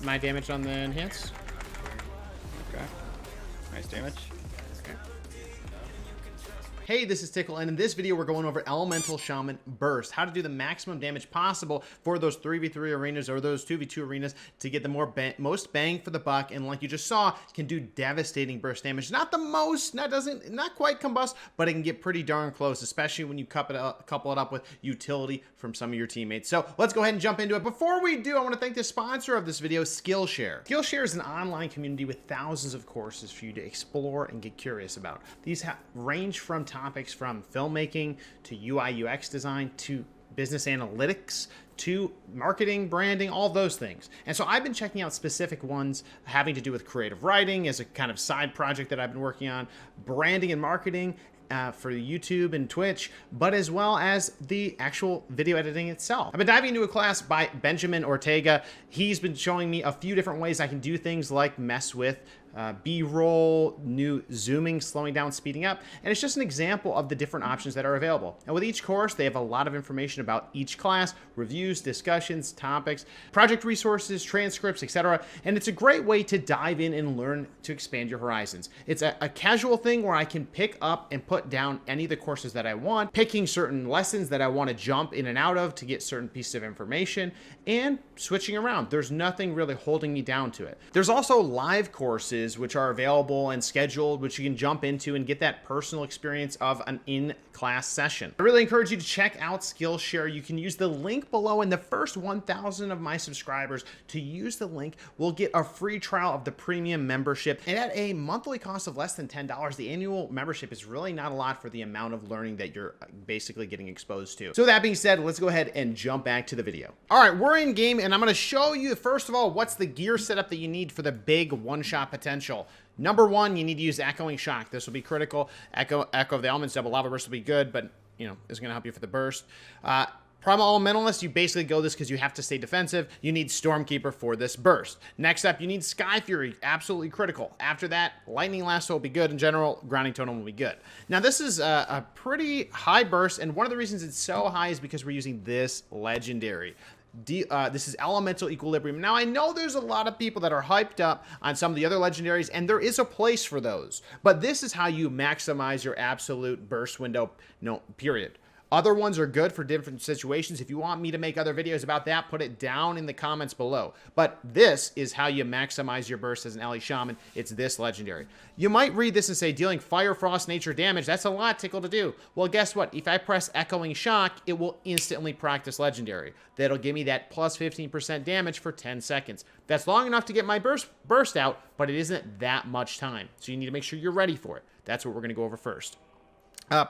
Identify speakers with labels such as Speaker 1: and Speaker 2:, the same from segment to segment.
Speaker 1: my damage on the enhance.
Speaker 2: Okay. Nice damage.
Speaker 1: Hey, this is Tiqqle, and in this video we're going over Elemental Shaman Burst, how to do the maximum damage possible for those 3v3 arenas or those 2v2 arenas to get the most bang for the buck, and like you just saw, can do devastating burst damage. Not the most, not quite combust, but it can get pretty darn close, especially when you couple it up with utility from some of your teammates. So let's go ahead and jump into it. Before we do, I want to thank the sponsor of this video, Skillshare. Skillshare is an online community with thousands of courses for you to explore and get curious about. These range from topics from filmmaking to UI UX design to business analytics to marketing, branding, all those things. And so I've been checking out specific ones having to do with creative writing as a kind of side project that I've been working on, branding and marketing for YouTube and Twitch, but as well as the actual video editing itself. I've been diving into a class by Benjamin Ortega. He's been showing me a few different ways I can do things like mess with B-roll, new zooming, slowing down, speeding up, and it's just an example of the different options that are available. And with each course, they have a lot of information about each class, reviews, discussions, topics, project resources, transcripts, etc. And it's a great way to dive in and learn to expand your horizons. It's a casual thing where I can pick up and put down any of the courses that I want, picking certain lessons that I want to jump in and out of to get certain pieces of information, and switching around. There's nothing really holding me down to it. There's also live courses which are available and scheduled, which you can jump into and get that personal experience of an in-class session. I really encourage you to check out Skillshare. You can use the link below, and the first 1,000 of my subscribers to use the link will get a free trial of the premium membership. And at a monthly cost of less than $10, the annual membership is really not a lot for the amount of learning that you're basically getting exposed to. So that being said, let's go ahead and jump back to the video. All right, we're in game, and I'm going to show you, first of all, what's the gear setup that you need for the big one-shot potential. Number one, you need to use Echoing Shock. This will be critical. Echo of the Elements, Double Lava Burst will be good, but, you know, it's going to help you for the burst. Primal Elementalist, you basically go this because you have to stay defensive. You need Stormkeeper for this burst. Next up, you need Sky Fury, absolutely critical. After that, Lightning Lasso will be good in general. Grounding Totem will be good. Now, this is a pretty high burst, and one of the reasons it's so high is because we're using this legendary. This is Elemental Equilibrium. Now, I know there's a lot of people that are hyped up on some of the other legendaries, and there is a place for those. But this is how you maximize your absolute burst window, period. Other ones are good for different situations. If you want me to make other videos about that, put it down in the comments below. But this is how you maximize your burst as an LE Shaman. It's this legendary. You might read this and say, dealing Fire, Frost, Nature damage, that's a lot, Tiqqle, to do. Well, guess what? If I press Echoing Shock, it will instantly proc this legendary. That'll give me that plus 15% damage for 10 seconds. That's long enough to get my burst out, but it isn't that much time. So you need to make sure you're ready for it. That's what we're going to go over first.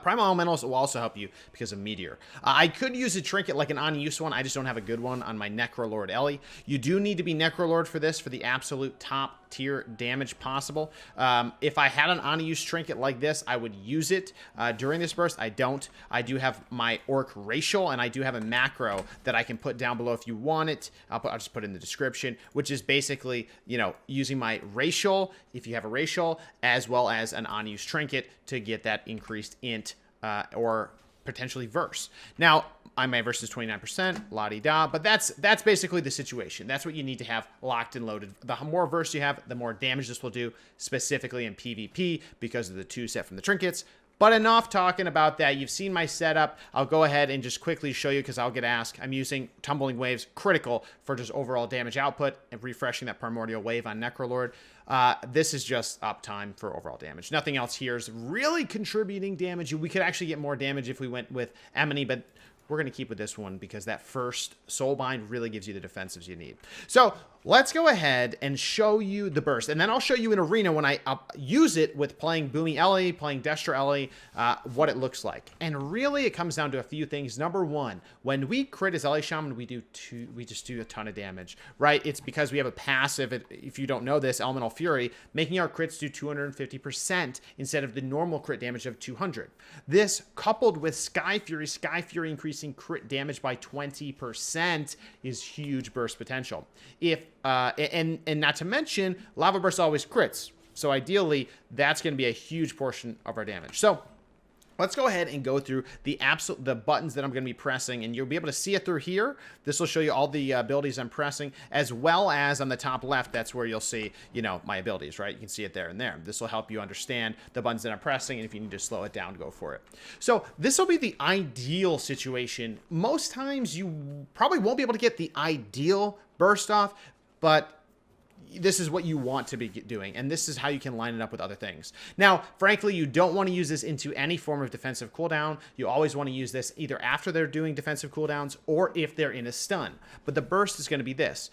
Speaker 1: Primal Elementals will also help you because of Meteor. I could use a trinket like an on-use one. I just don't have a good one on my Necrolord Ellie. You do need to be Necrolord for this for the absolute top tier damage possible. If I had an on-use trinket like this, I would use it during this burst. I don't. I do have my Orc Racial, and I do have a macro that I can put down below if you want it. I'll just put it in the description, which is basically, you know, using my Racial, if you have a Racial, as well as an on-use trinket to get that increased int or potentially verse. Now, my verse is 29%, la-di-da, but that's basically the situation. That's what you need to have locked and loaded. The more verse you have, the more damage this will do, specifically in PvP because of the 2 set from the trinkets. But enough talking about that. You've seen my setup. I'll go ahead and just quickly show you because I'll get asked. I'm using Tumbling Waves, critical for just overall damage output and refreshing that primordial wave on Necrolord. This is just uptime for overall damage. Nothing else here is really contributing damage. We could actually get more damage if we went with Emily, but we're going to keep with this one because that first Soulbind really gives you the defensives you need. So let's go ahead and show you the burst. And then I'll show you in Arena when I use it with playing Boomy Ellie, playing Destra Ellie, what it looks like. And really, it comes down to a few things. Number one, when we crit as Ellie Shaman, we just do a ton of damage, right? It's because we have a passive, if you don't know this, Elemental Fury, making our crits do 250% instead of the normal crit damage of 200. This, coupled with Sky Fury increasing crit damage by 20% is huge burst potential. And not to mention, Lava Burst always crits. So ideally, that's going to be a huge portion of our damage. So Let's go ahead and go through the buttons that I'm going to be pressing, and you'll be able to see it through here. This will show you all the abilities I'm pressing, as well as on the top left, that's where you'll see, you know, my abilities, right? You can see it there and there. This will help you understand the buttons that I'm pressing, and if you need to slow it down, go for it. So this will be the ideal situation. Most times you probably won't be able to get the ideal burst off, but this is what you want to be doing, and this is how you can line it up with other things. Now, frankly, you don't want to use this into any form of defensive cooldown. You always want to use this either after they're doing defensive cooldowns or if they're in a stun. But the burst is going to be this.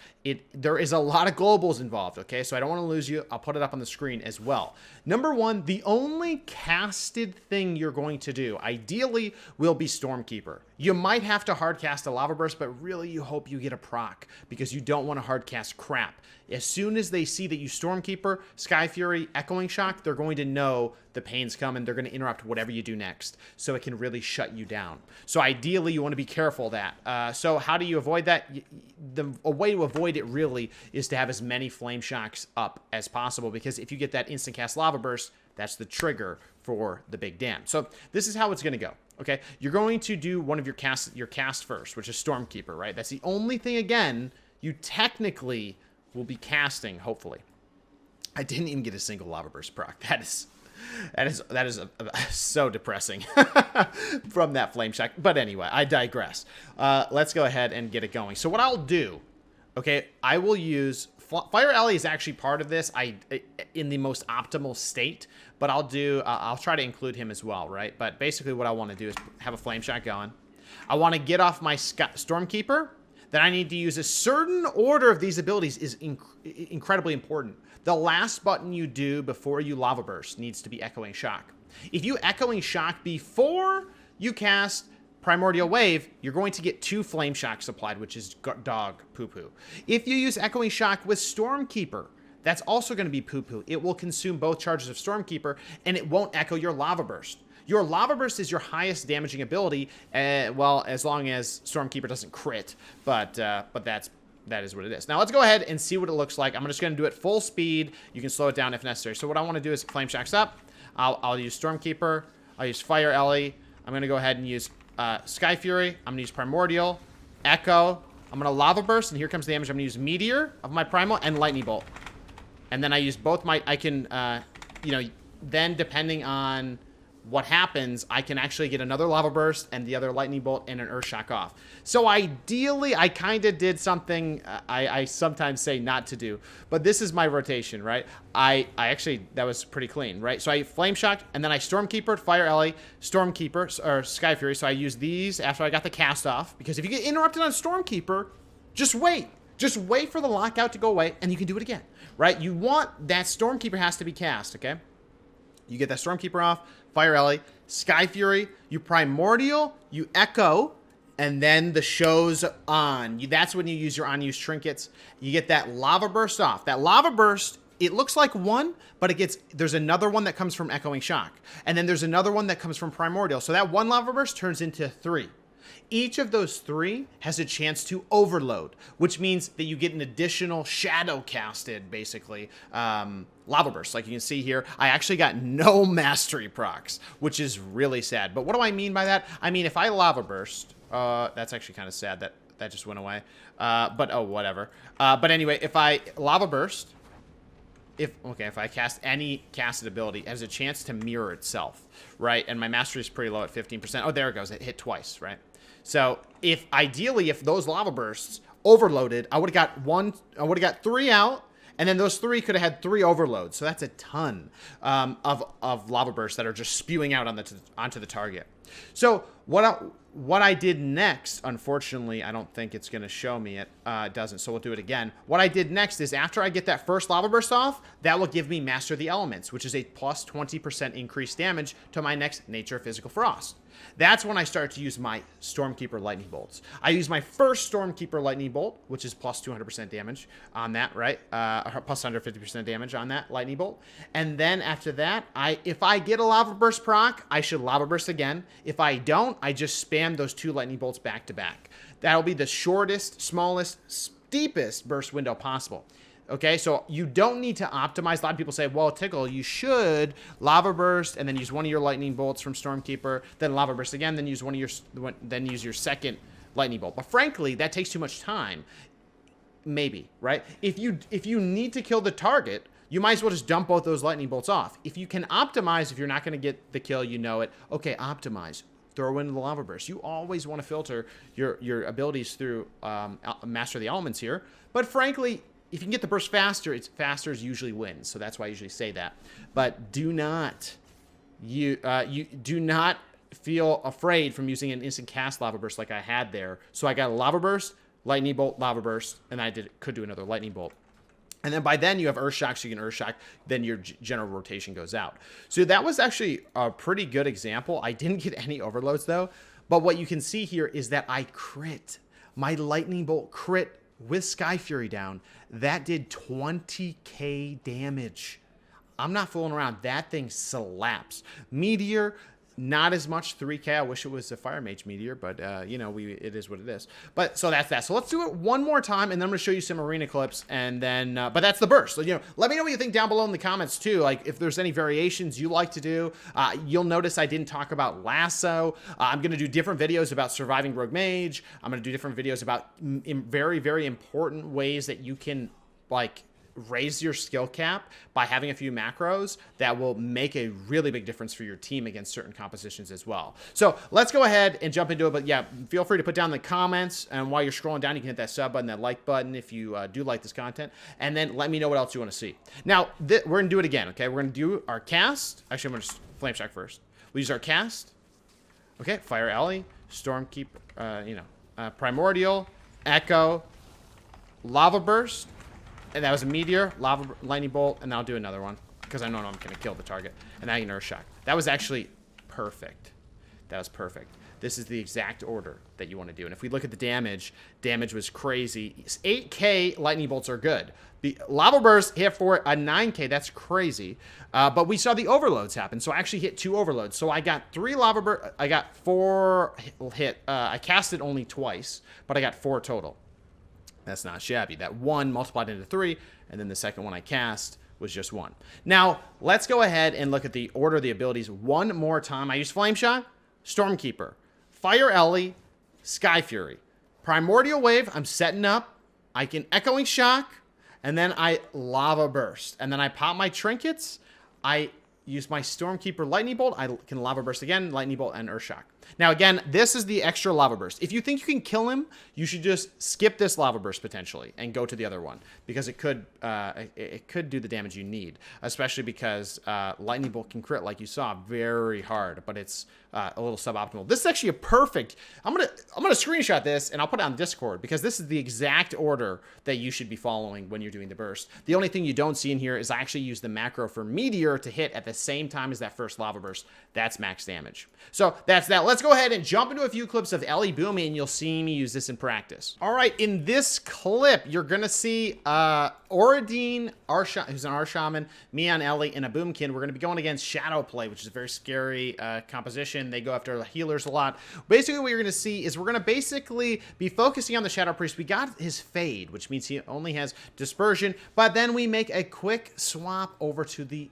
Speaker 1: There is a lot of globals involved, okay? So I don't want to lose you. I'll put it up on the screen as well. Number one, the only casted thing you're going to do, ideally, will be Stormkeeper. You might have to hardcast a Lava Burst, but really you hope you get a proc because you don't want to hardcast crap. As soon as they see that you Stormkeeper, Sky Fury, Echoing Shock, they're going to know the pain's coming. They're going to interrupt whatever you do next, so it can really shut you down. So ideally, you want to be careful of that. So how do you avoid that? A way to avoid it really is to have as many Flame Shocks up as possible, because if you get that instant cast Lava Burst, that's the trigger for the big dam. So this is how it's going to go. Okay, you're going to do one of your cast first, which is Stormkeeper, right? That's the only thing, again, you technically will be casting, hopefully. I didn't even get a single Lava Burst proc. That is so depressing from that Flame Shock. But anyway, I digress. Let's go ahead and get it going. So what I'll do, okay, I will use Fire Alley is actually part of this. In the most optimal state, but I'll try to include him as well, right? But basically what I want to do is have a Flame Shot going. I want to get off my Stormkeeper. Then I need to use a certain order of these abilities is incredibly important. The last button you do before you Lava Burst needs to be Echoing Shock. If you Echoing Shock before you cast Primordial Wave, you're going to get 2 Flame Shocks applied, which is dog poo-poo. If you use Echoing Shock with Stormkeeper, that's also going to be poo-poo. It will consume both charges of Stormkeeper, and it won't echo your Lava Burst. Your Lava Burst is your highest damaging ability, well, as long as Stormkeeper doesn't crit, but that is what it is. Now let's go ahead and see what it looks like. I'm just going to do it full speed. You can slow it down if necessary. So what I want to do is Flame Shocks up. I'll use Stormkeeper. I'll use Fire Ellie. I'm going to go ahead and use Sky Fury. I'm going to use Primordial, Echo. I'm going to Lava Burst, and here comes the damage. I'm going to use Meteor of my Primal and Lightning Bolt. And then I use both my, then depending on what happens, I can actually get another Lava Burst and the other Lightning Bolt and an Earth Shock off. So ideally, I kind of did something I sometimes say not to do, but this is my rotation, right? I actually, that was pretty clean, right? So I Flame Shocked, and then I Stormkeeper, Fire Ellie, Stormkeeper, or Sky Fury. So I use these after I got the cast off, because if you get interrupted on Stormkeeper, just wait. Just wait for the lockout to go away, and you can do it again, right? You want that Stormkeeper has to be cast, okay? You get that Stormkeeper off, Fire Ellie, Sky Fury, you Primordial, you Echo, and then the show's on. That's when you use your unused trinkets. You get that Lava Burst off. That Lava Burst, it looks like 1, but there's another one that comes from Echoing Shock. And then there's another one that comes from Primordial. So that 1 Lava Burst turns into 3. Each of those 3 has a chance to overload, which means that you get an additional shadow casted, basically, Lava Burst. Like you can see here, I actually got no mastery procs, which is really sad. But what do I mean by that? I mean, if I Lava Burst, that's actually kind of sad that just went away. But oh, whatever. But anyway, if I Lava Burst, if I cast any casted ability, it has a chance to mirror itself, right? And my mastery is pretty low at 15%. Oh, there it goes. It hit twice, right? So if those Lava Bursts overloaded, I would have got 3 out, and then those 3 could have had 3 overloads. So that's a ton of Lava Bursts that are just spewing out onto the target. So what I did next, unfortunately, I don't think it's going to show me it. It doesn't, so we'll do it again. What I did next is after I get that first Lava Burst off, that will give me Master the Elements, which is a plus 20% increased damage to my next Nature Physical Frost. That's when I start to use my Stormkeeper Lightning Bolts. I use my first Stormkeeper Lightning Bolt, which is plus 200% damage on that, right? Plus 150% damage on that Lightning Bolt. And then after that, if I get a Lava Burst proc, I should Lava Burst again. If I don't, I just spam those 2 Lightning Bolts back to back. That'll be the shortest, smallest, steepest burst window possible. Okay, so you don't need to optimize. A lot of people say, well, Tiqqle, you should lava burst and then use one of your lightning bolts from Stormkeeper, then lava burst again, then use then use your second lightning bolt. But frankly, that takes too much time. Maybe, right? If you need to kill the target, you might as well just dump both those lightning bolts off. If you can optimize, if you're not going to get the kill, you know it. Okay, optimize. Throw in the lava burst. You always want to filter your abilities through Master of the Elements here. But frankly, if you can get the burst faster, it's faster usually wins. So that's why I usually say that. But do not you do not feel afraid from using an instant cast lava burst like I had there. So I got a lava burst, lightning bolt, lava burst, and I could do another lightning bolt. And then by then you have Earth Shock, so you can Earth Shock, then your general rotation goes out. So that was actually a pretty good example. I didn't get any overloads though, but what you can see here is that I crit. My lightning bolt crit with Sky Fury down. That did 20k damage. I'm not fooling around. That thing slaps. Meteor, not as much, 3k. I wish it was a Fire Mage Meteor, but you know, it is what it is. But so that's that. So let's do it one more time, and then I'm gonna show you some arena clips, and then but that's the burst. So, you know, let me know what you think down below in the comments too. Like if there's any variations you like to do. You'll notice I didn't talk about lasso. I'm gonna do different videos about surviving Rogue Mage. I'm gonna do different videos about very, very important ways that you can like raise your skill cap by having a few macros that will make a really big difference for your team against certain compositions as well. So let's go ahead and jump into it. But yeah, feel free to put down in the comments, and while you're scrolling down, you can hit that sub button, that like button if you do like this content, and then let me know what else you want to see. Now, we're going to do it again, okay? We're going to do our cast. Actually, I'm going to just Flame Shock first. We'll use our cast. Okay, Fire Alley, Stormkeeper, Primordial, Echo, Lava Burst, and that was a Meteor, Lava, Lightning Bolt, and I'll do another one because I know I'm going to kill the target. And now you can Earth Shock. That was actually perfect. That was perfect. This is the exact order that you want to do. And if we look at the damage, damage was crazy. 8k Lightning Bolts are good. The Lava Burst hit for a 9k. That's crazy. But we saw the overloads happen. So I actually hit 2 overloads. So I got 3 Lava Burst. I got 4 hit. I cast it only twice, but I got 4 total. That's not shabby. That 1 multiplied into 3, and then the second one I cast was just 1. Now, let's go ahead and look at the order of the abilities one more time. I used Flame Shot, Stormkeeper, Fire Ellie, Sky Fury. Primordial Wave, I'm setting up. I can Echoing Shock, and then I Lava Burst. And then I pop my trinkets. I use my Stormkeeper Lightning Bolt. I can Lava Burst again, Lightning Bolt, and Earth Shock. Now, again, this is the extra Lava Burst. If you think you can kill him, you should just skip this Lava Burst potentially and go to the other one, because it could do the damage you need, especially because Lightning Bolt can crit, like you saw, very hard, but it's a little suboptimal. This is actually a perfect. I'm gonna screenshot this and I'll put it on Discord, because this is the exact order that you should be following when you're doing the burst. The only thing you don't see in here is I actually use the macro for Meteor to hit at the same time as that first Lava Burst. That's max damage. So that's that. Let's go ahead and jump into a few clips of Ellie booming, and you'll see me use this in practice. All right, in this clip, you're gonna see Oradine, who's an Shaman, me on Ellie, and a Boomkin. We're gonna be going against Shadowplay, which is a very scary composition. They go after healers a lot. Basically, what you're gonna see is we're gonna basically be focusing on the Shadow Priest. We got his Fade, which means he only has Dispersion, but then we make a quick swap over to the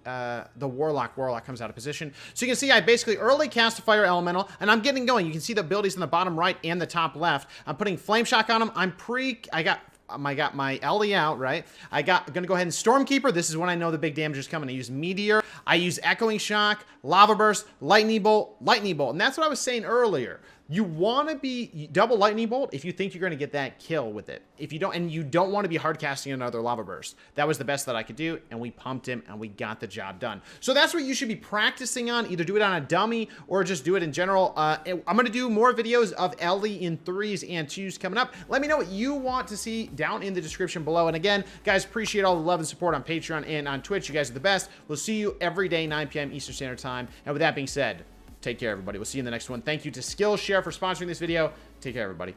Speaker 1: Warlock. Warlock comes out of position. So you can see I basically early cast a Fire Elemental, and I'm getting going. You can see the abilities in the bottom right and the top left. I'm putting Flame Shock on him. I got my Ellie out, right? I'm gonna go ahead and Stormkeeper. This is when I know the big damage is coming. I use Meteor. I use Echoing Shock, Lava Burst, Lightning Bolt, and that's what I was saying earlier. You want to be double Lightning Bolt if you think you're going to get that kill with it. If you don't, and you don't want to be hard casting another Lava Burst. That was the best that I could do, and we pumped him, and we got the job done. So that's what you should be practicing on. Either do it on a dummy, or just do it in general. I'm going to do more videos of Ellie in 3s and 2s coming up. Let me know what you want to see down in the description below. And again, guys, appreciate all the love and support on Patreon and on Twitch. You guys are the best. We'll see you every day, 9 p.m. Eastern Standard Time. And with that being said, take care, everybody. We'll see you in the next one. Thank you to Skillshare for sponsoring this video. Take care, everybody.